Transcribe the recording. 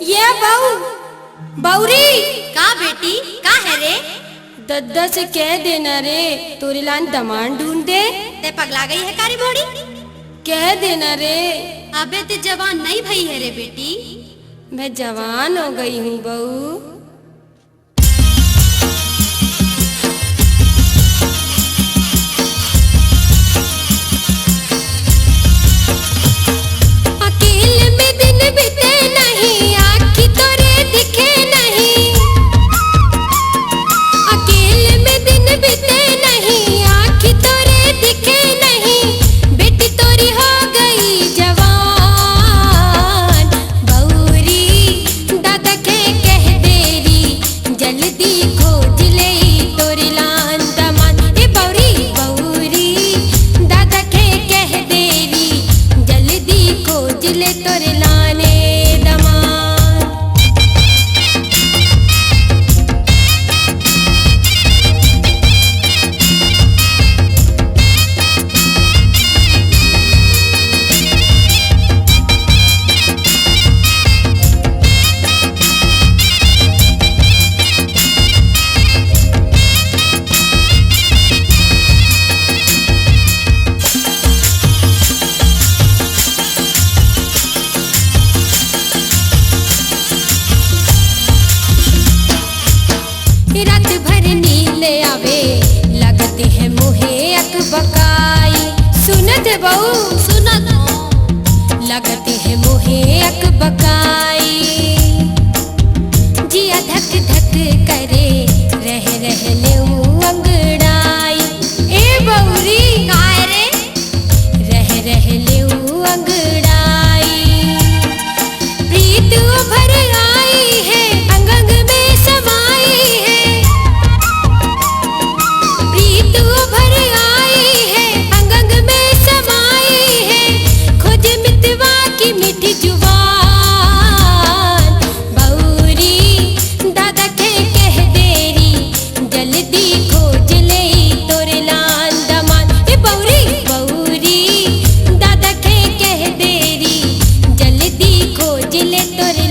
ये बहू बौरी का बेटी का है रे? दद्दा से कह देना रे तोरे लान दमान ढूंढ दे। ते पगला गई है कारी मोड़ी? कह देना रे। अबे ते जवान नहीं भई है रे बेटी। मैं जवान हो गई हूँ बहू। रात भर नीले आवे लगते हैं मुहे अकबकाई। सुनत बहू सुनत लगते हैं मुहे अकबकाई। जिया धक धक करे रह ले अंगड़ाई। ए बौरी काय रे? रह ले अंगड़ाई। प्रीत भर आई है अंग अंग में समाई है। भर आई है अंग अंग में समाई है। खुद मितवा की मीठी जुबान बौरी दादा के कह देरी जल्दी खोज ले तोरे लान दमान। ए बौरी दादा के कह देरी जल्दी खोज ले तोरे